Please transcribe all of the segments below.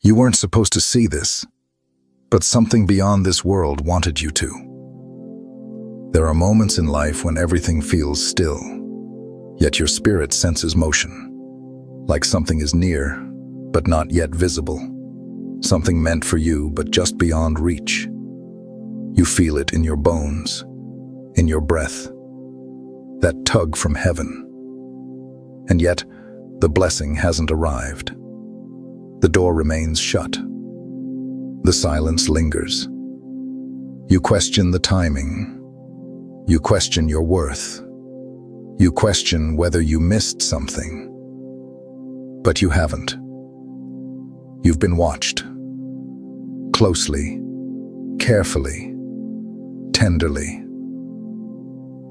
You weren't supposed to see this, but something beyond this world wanted you to. There are moments in life when everything feels still, yet your spirit senses motion, like something is near, but not yet visible, something meant for you, but just beyond reach. You feel it in your bones, in your breath, that tug from heaven. And yet, the blessing hasn't arrived. The door remains shut. The silence lingers. You question the timing. You question your worth. You question whether you missed something. But you haven't. You've been watched. Closely, carefully, tenderly.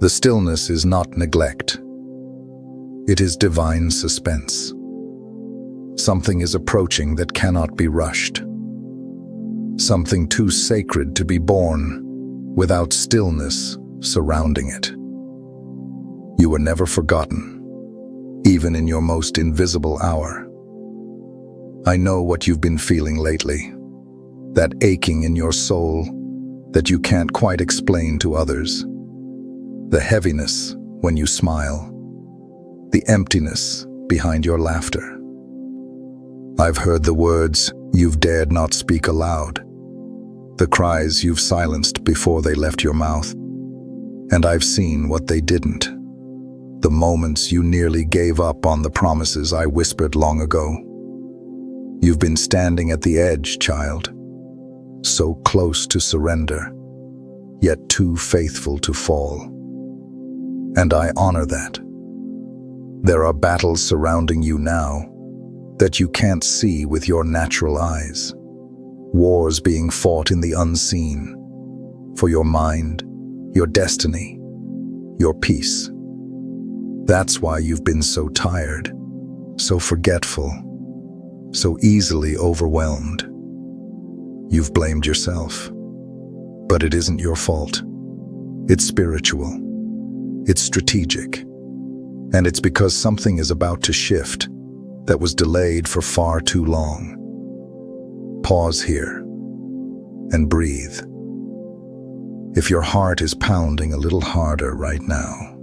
The stillness is not neglect. It is divine suspense. Something is approaching that cannot be rushed. Something too sacred to be born without stillness surrounding it. You were never forgotten, even in your most invisible hour. I know what you've been feeling lately, that aching in your soul that you can't quite explain to others, the heaviness when you smile, the emptiness behind your laughter. I've heard the words you've dared not speak aloud, the cries you've silenced before they left your mouth, and I've seen what they didn't, the moments you nearly gave up on the promises I whispered long ago. You've been standing at the edge, child, so close to surrender, yet too faithful to fall. And I honor that. There are battles surrounding you now that you can't see with your natural eyes. Wars being fought in the unseen, for your mind, your destiny, your peace. That's why you've been so tired, so forgetful, so easily overwhelmed. You've blamed yourself, but it isn't your fault. It's spiritual, it's strategic, and it's because something is about to shift that was delayed for far too long. Pause here and breathe. If your heart is pounding a little harder right now,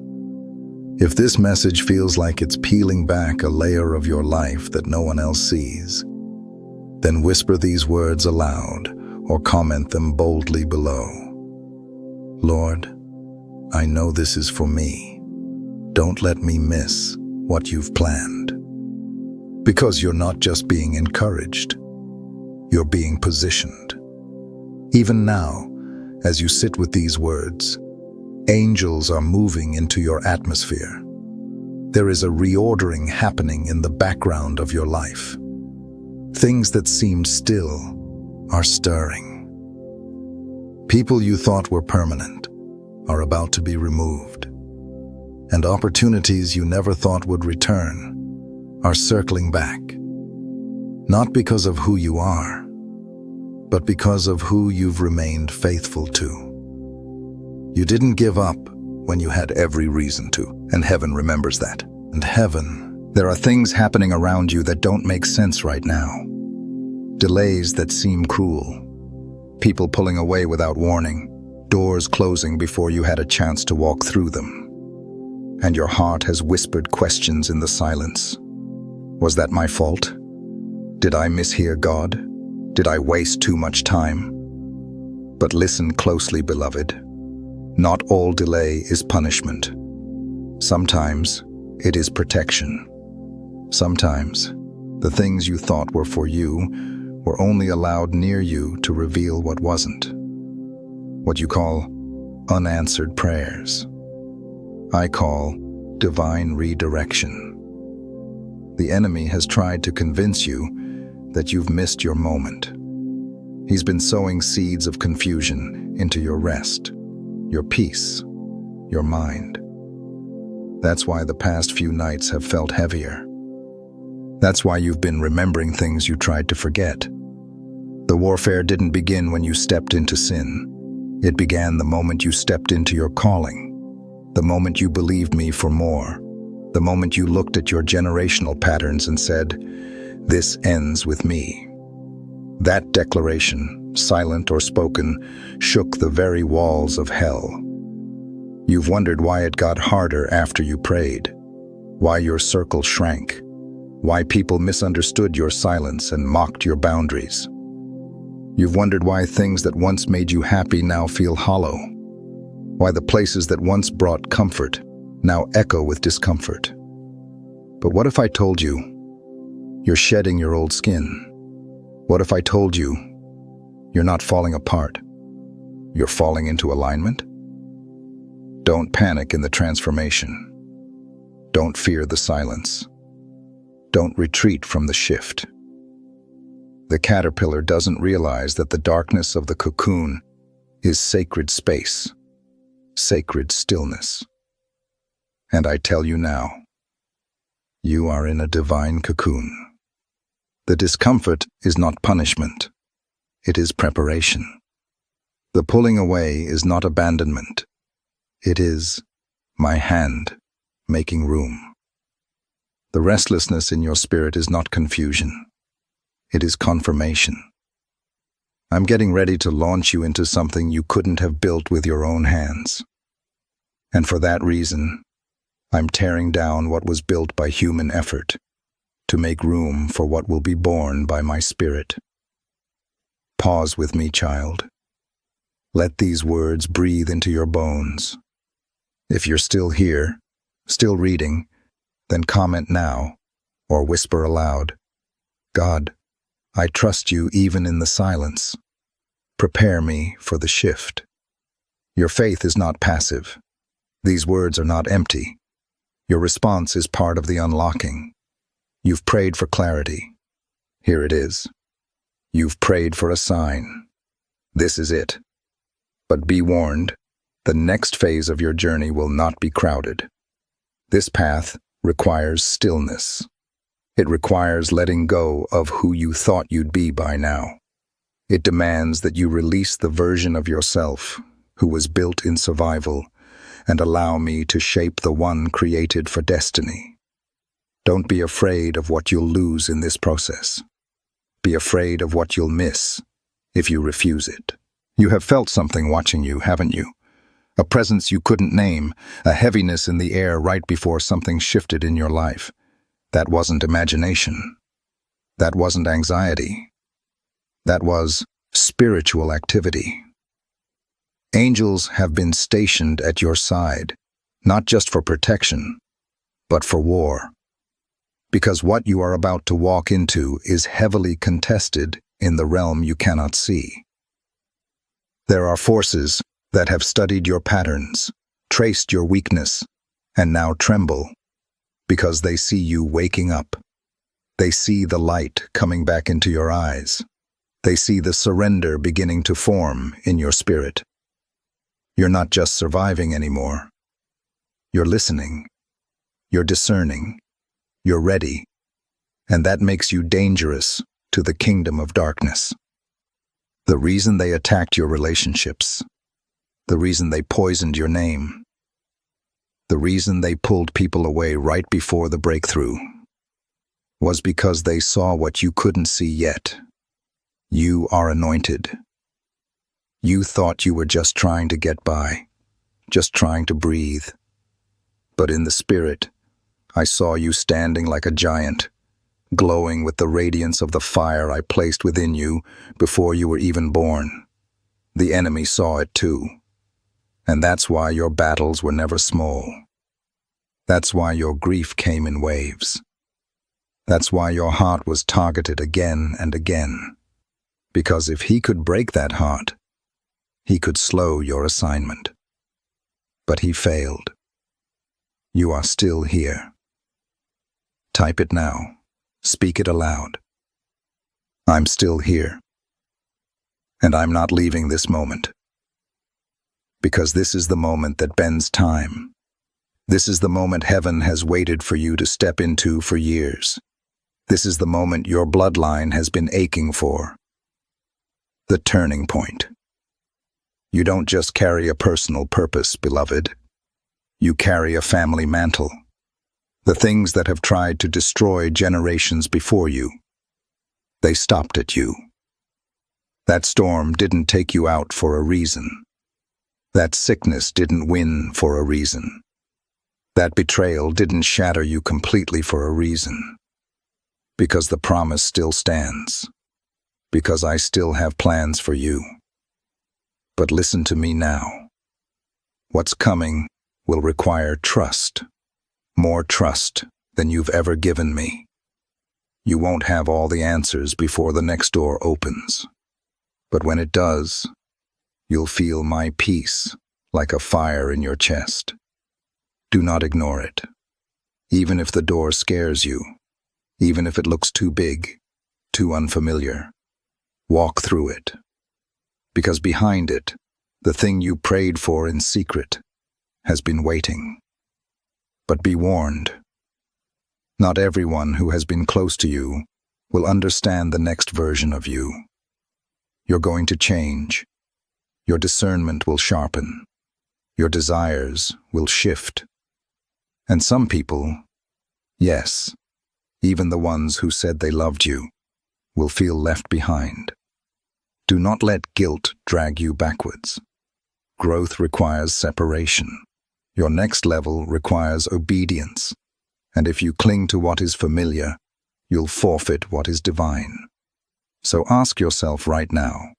if this message feels like it's peeling back a layer of your life that no one else sees, then whisper these words aloud or comment them boldly below. Lord, I know this is for me. Don't let me miss what you've planned. Because you're not just being encouraged, you're being positioned. Even now, as you sit with these words, angels are moving into your atmosphere. There is a reordering happening in the background of your life. Things that seemed still are stirring. People you thought were permanent are about to be removed. And opportunities you never thought would return are circling back, not because of who you are, but because of who you've remained faithful to. You didn't give up when you had every reason to, and heaven remembers that. And heaven, there are things happening around you that don't make sense right now. Delays that seem cruel, people pulling away without warning, doors closing before you had a chance to walk through them. And your heart has whispered questions in the silence. Was that my fault? Did I mishear God? Did I waste too much time? But listen closely, beloved. Not all delay is punishment. Sometimes it is protection. Sometimes the things you thought were for you were only allowed near you to reveal what wasn't. What you call unanswered prayers. I call divine redirection. The enemy has tried to convince you that you've missed your moment. He's been sowing seeds of confusion into your rest, your peace, your mind. That's why the past few nights have felt heavier. That's why you've been remembering things you tried to forget. The warfare didn't begin when you stepped into sin. It began the moment you stepped into your calling, the moment you believed me for more, the moment you looked at your generational patterns and said, "This ends with me." That declaration, silent or spoken, shook the very walls of hell. You've wondered why it got harder after you prayed, why your circle shrank, why people misunderstood your silence and mocked your boundaries. You've wondered why things that once made you happy now feel hollow, why the places that once brought comfort now echo with discomfort. But what if I told you you're shedding your old skin? What if I told you you're not falling apart, you're falling into alignment? Don't panic in the transformation. Don't fear the silence. Don't retreat from the shift. The caterpillar doesn't realize that the darkness of the cocoon is sacred space, sacred stillness. And I tell you now, you are in a divine cocoon. The discomfort is not punishment, it is preparation. The pulling away is not abandonment, it is my hand making room. The restlessness in your spirit is not confusion, it is confirmation. I'm getting ready to launch you into something you couldn't have built with your own hands. And for that reason, I'm tearing down what was built by human effort to make room for what will be born by my spirit. Pause with me, child. Let these words breathe into your bones. If you're still here, still reading, then comment now or whisper aloud, God, I trust you even in the silence. Prepare me for the shift. Your faith is not passive. These words are not empty. Your response is part of the unlocking. You've prayed for clarity. Here it is. You've prayed for a sign. This is it. But be warned, the next phase of your journey will not be crowded. This path requires stillness. It requires letting go of who you thought you'd be by now. It demands that you release the version of yourself who was built in survival and allow me to shape the one created for destiny. Don't be afraid of what you'll lose in this process. Be afraid of what you'll miss if you refuse it. You have felt something watching you, haven't you? A presence you couldn't name, a heaviness in the air right before something shifted in your life. That wasn't imagination. That wasn't anxiety. That was spiritual activity. Angels have been stationed at your side, not just for protection, but for war. Because what you are about to walk into is heavily contested in the realm you cannot see. There are forces that have studied your patterns, traced your weakness, and now tremble because they see you waking up. They see the light coming back into your eyes. They see the surrender beginning to form in your spirit. You're not just surviving anymore. You're listening. You're discerning. You're ready. And that makes you dangerous to the kingdom of darkness. The reason they attacked your relationships, the reason they poisoned your name, the reason they pulled people away right before the breakthrough was because they saw what you couldn't see yet. You are anointed. You thought you were just trying to get by, just trying to breathe. But in the spirit, I saw you standing like a giant, glowing with the radiance of the fire I placed within you before you were even born. The enemy saw it too. And that's why your battles were never small. That's why your grief came in waves. That's why your heart was targeted again and again. Because if he could break that heart, he could slow your assignment. But he failed. You are still here. Type it now. Speak it aloud. I'm still here. And I'm not leaving this moment. Because this is the moment that bends time. This is the moment heaven has waited for you to step into for years. This is the moment your bloodline has been aching for. The turning point. You don't just carry a personal purpose, beloved. You carry a family mantle. The things that have tried to destroy generations before you, they stopped at you. That storm didn't take you out for a reason. That sickness didn't win for a reason. That betrayal didn't shatter you completely for a reason. Because the promise still stands. Because I still have plans for you. But listen to me now. What's coming will require trust. More trust than you've ever given me. You won't have all the answers before the next door opens. But when it does, you'll feel my peace like a fire in your chest. Do not ignore it. Even if the door scares you, even if it looks too big, too unfamiliar, walk through it. Because behind it, the thing you prayed for in secret has been waiting. But be warned. Not everyone who has been close to you will understand the next version of you. You're going to change. Your discernment will sharpen. Your desires will shift. And some people, yes, even the ones who said they loved you, will feel left behind. Do not let guilt drag you backwards. Growth requires separation. Your next level requires obedience. And if you cling to what is familiar, you'll forfeit what is divine. So ask yourself right now,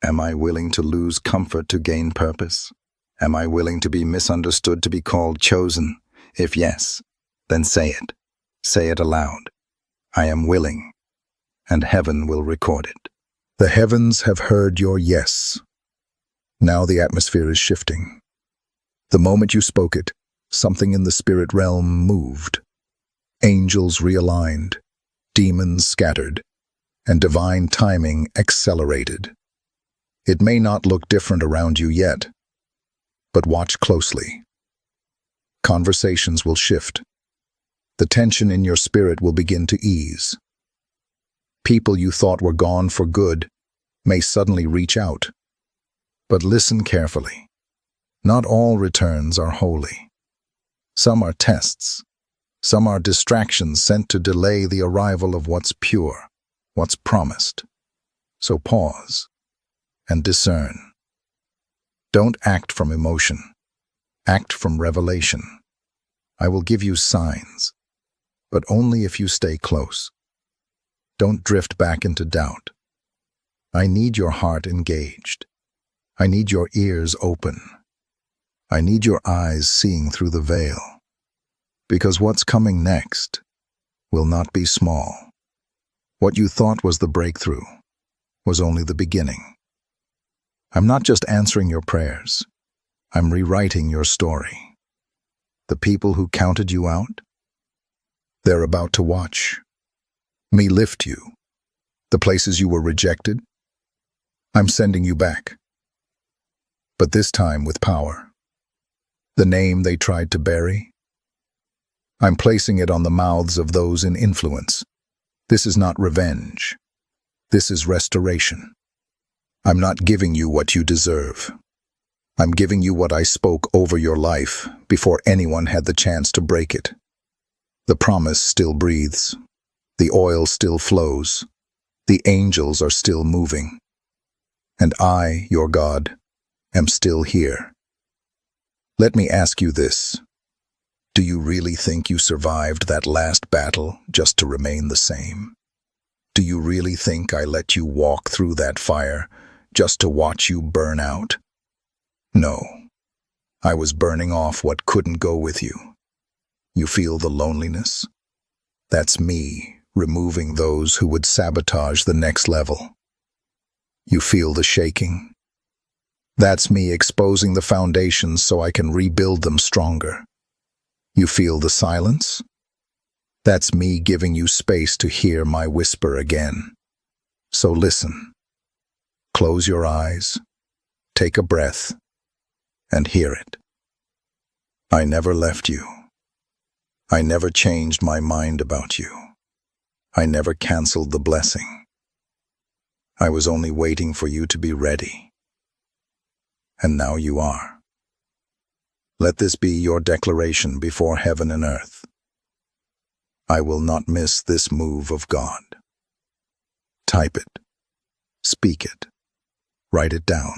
am I willing to lose comfort to gain purpose? Am I willing to be misunderstood to be called chosen? If yes, then say it. Say it aloud. I am willing, and heaven will record it. The heavens have heard your yes. Now the atmosphere is shifting. The moment you spoke it, something in the spirit realm moved. Angels realigned, demons scattered, and divine timing accelerated. It may not look different around you yet, but watch closely. Conversations will shift. The tension in your spirit will begin to ease. People you thought were gone for good may suddenly reach out. But listen carefully. Not all returns are holy. Some are tests. Some are distractions sent to delay the arrival of what's pure, what's promised. So pause and discern. Don't act from emotion. Act from revelation. I will give you signs, but only if you stay close. Don't drift back into doubt. I need your heart engaged. I need your ears open. I need your eyes seeing through the veil. Because what's coming next will not be small. What you thought was the breakthrough was only the beginning. I'm not just answering your prayers. I'm rewriting your story. The people who counted you out, they're about to watch me lift you. The places you were rejected, I'm sending you back. But this time with power. The name they tried to bury, I'm placing it on the mouths of those in influence. This is not revenge. This is restoration. I'm not giving you what you deserve. I'm giving you what I spoke over your life before anyone had the chance to break it. The promise still breathes. The oil still flows. The angels are still moving. And I, your God, am still here. Let me ask you this. Do you really think you survived that last battle just to remain the same? Do you really think I let you walk through that fire just to watch you burn out? No. I was burning off what couldn't go with you. You feel the loneliness? That's me removing those who would sabotage the next level. You feel the shaking? That's me exposing the foundations so I can rebuild them stronger. You feel the silence? That's me giving you space to hear my whisper again. So listen. Close your eyes, take a breath, and hear it. I never left you. I never changed my mind about you. I never canceled the blessing. I was only waiting for you to be ready. And now you are. Let this be your declaration before heaven and earth. I will not miss this move of God. Type it. Speak it. Write it down.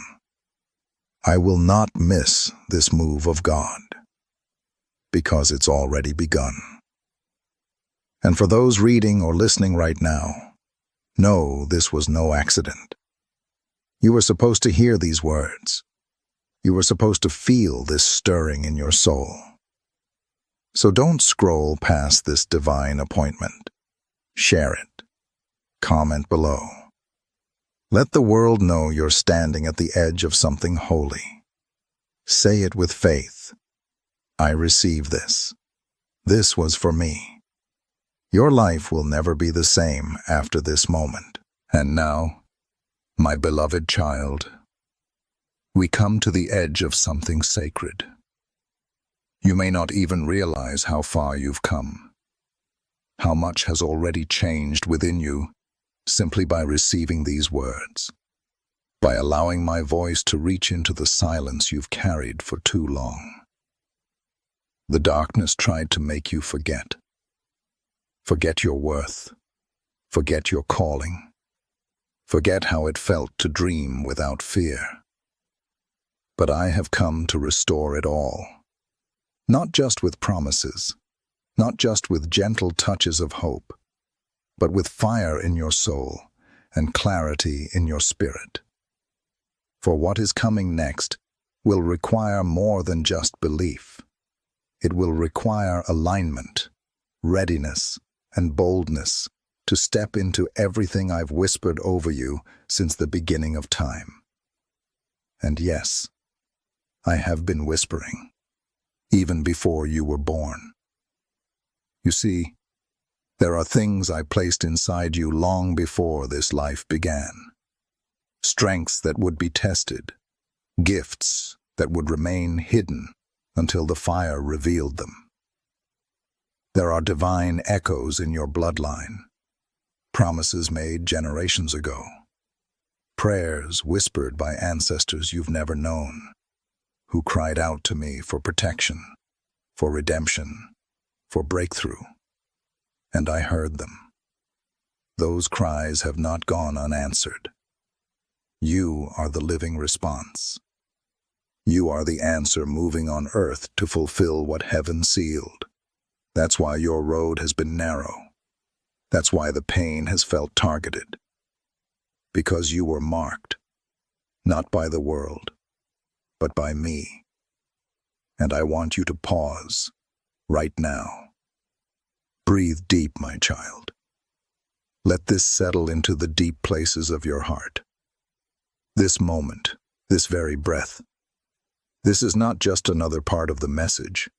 I will not miss this move of God, because it's already begun. And for those reading or listening right now, know this was no accident. You were supposed to hear these words. You were supposed to feel this stirring in your soul. So don't scroll past this divine appointment. Share it. Comment below. Let the world know you're standing at the edge of something holy. Say it with faith. I receive this. This was for me. Your life will never be the same after this moment. And now, my beloved child, we come to the edge of something sacred. You may not even realize how far you've come, how much has already changed within you simply by receiving these words, by allowing my voice to reach into the silence you've carried for too long. The darkness tried to make you forget. Forget your worth. Forget your calling. Forget how it felt to dream without fear. But I have come to restore it all. Not just with promises, not just with gentle touches of hope, but with fire in your soul and clarity in your spirit. For what is coming next will require more than just belief. It will require alignment, readiness, and boldness to step into everything I've whispered over you since the beginning of time. And yes, I have been whispering, even before you were born. You see, there are things I placed inside you long before this life began. Strengths that would be tested, gifts that would remain hidden until the fire revealed them. There are divine echoes in your bloodline, promises made generations ago, prayers whispered by ancestors you've never known, who cried out to me for protection, for redemption, for breakthrough. And I heard them. Those cries have not gone unanswered. You are the living response. You are the answer moving on earth to fulfill what heaven sealed. That's why your road has been narrow. That's why the pain has felt targeted. Because you were marked, not by the world, but by me. And I want you to pause, right now. Breathe deep, my child. Let this settle into the deep places of your heart. This moment, this very breath, this is not just another part of the message.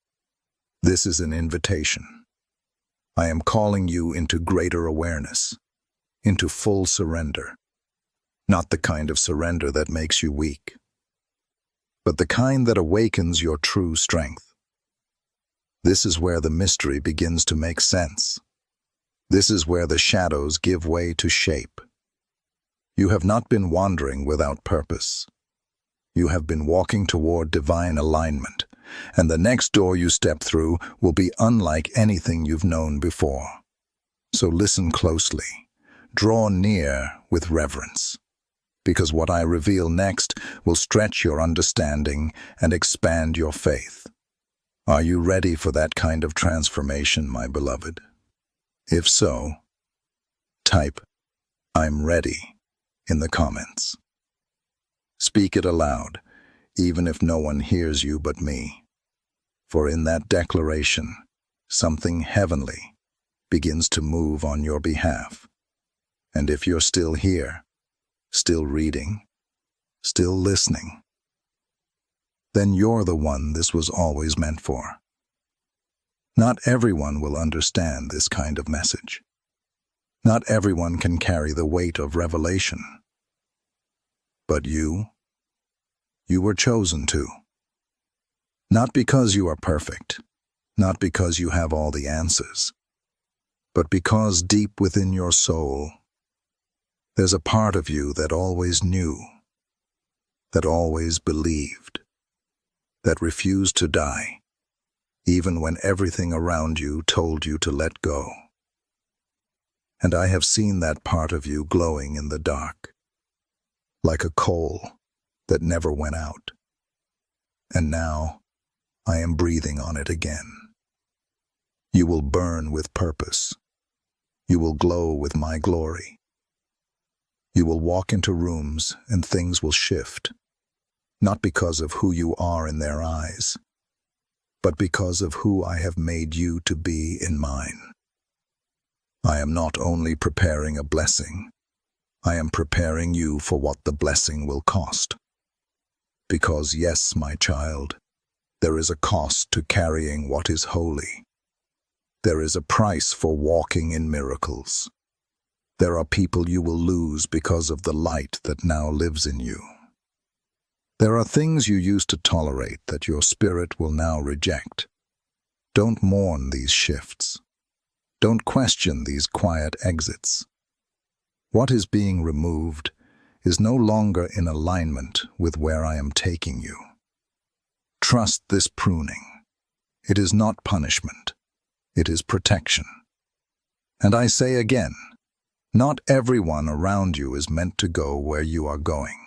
This is an invitation. I am calling you into greater awareness, into full surrender. Not the kind of surrender that makes you weak, but the kind that awakens your true strength. This is where the mystery begins to make sense. This is where the shadows give way to shape. You have not been wandering without purpose. You have been walking toward divine alignment, and the next door you step through will be unlike anything you've known before. So listen closely. Draw near with reverence, because what I reveal next will stretch your understanding and expand your faith. Are you ready for that kind of transformation, my beloved? If so, type, "I'm ready," in the comments. Speak it aloud, even if no one hears you but me. For in that declaration, something heavenly begins to move on your behalf. And if you're still here, still reading, still listening, then you're the one this was always meant for. Not everyone will understand this kind of message. Not everyone can carry the weight of revelation. But you were chosen to. Not because you are perfect, not because you have all the answers, but because deep within your soul, there's a part of you that always knew, that always believed, that refused to die, even when everything around you told you to let go. And I have seen that part of you glowing in the dark, like a coal that never went out. And now I am breathing on it again. You will burn with purpose. You will glow with my glory. You will walk into rooms and things will shift, not because of who you are in their eyes, but because of who I have made you to be in mine. I am not only preparing a blessing, I am preparing you for what the blessing will cost. Because yes, my child, there is a cost to carrying what is holy. There is a price for walking in miracles. There are people you will lose because of the light that now lives in you. There are things you used to tolerate that your spirit will now reject. Don't mourn these shifts. Don't question these quiet exits. What is being removed is no longer in alignment with where I am taking you. Trust this pruning. It is not punishment. It is protection. And I say again, not everyone around you is meant to go where you are going.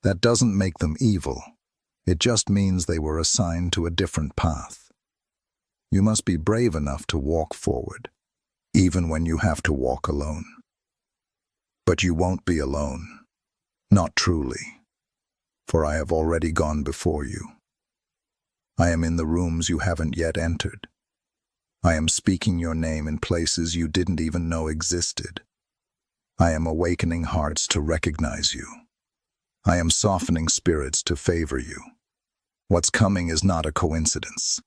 That doesn't make them evil. It just means they were assigned to a different path. You must be brave enough to walk forward, even when you have to walk alone. But you won't be alone. Not truly. For I have already gone before you. I am in the rooms you haven't yet entered. I am speaking your name in places you didn't even know existed. I am awakening hearts to recognize you. I am softening spirits to favor you. What's coming is not a coincidence.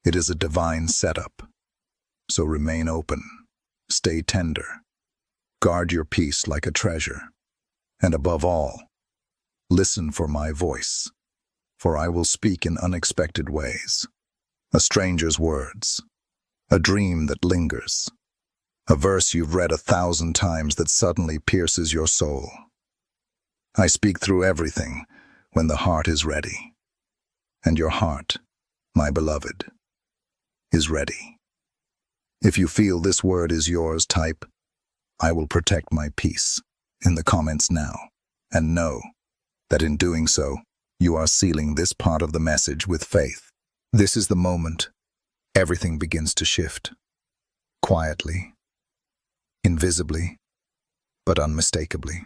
It is a divine setup. So remain open, stay tender, guard your peace like a treasure, and above all, listen for my voice, for I will speak in unexpected ways. A stranger's words, a dream that lingers, a verse you've read 1,000 times that suddenly pierces your soul. I speak through everything when the heart is ready. And your heart, my beloved, is ready. If you feel this word is yours, type, I will protect my peace, in the comments now, and know that in doing so, you are sealing this part of the message with faith. This is the moment everything begins to shift. Quietly, invisibly, but unmistakably.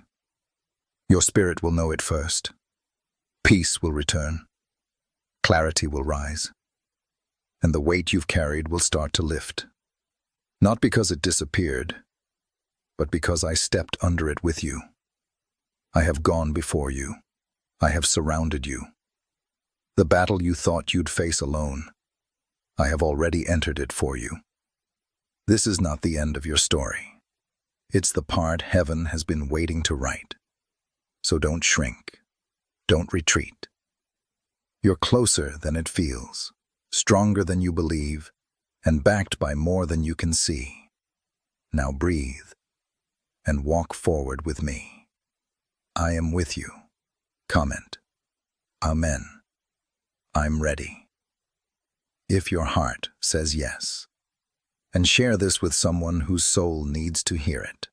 Your spirit will know it first. Peace will return. Clarity will rise. And the weight you've carried will start to lift. Not because it disappeared, but because I stepped under it with you. I have gone before you. I have surrounded you. The battle you thought you'd face alone, I have already entered it for you. This is not the end of your story. It's the part heaven has been waiting to write. So don't shrink. Don't retreat. You're closer than it feels, stronger than you believe, and backed by more than you can see. Now breathe and walk forward with me. I am with you. Comment. Amen. I'm ready. If your heart says yes, and share this with someone whose soul needs to hear it.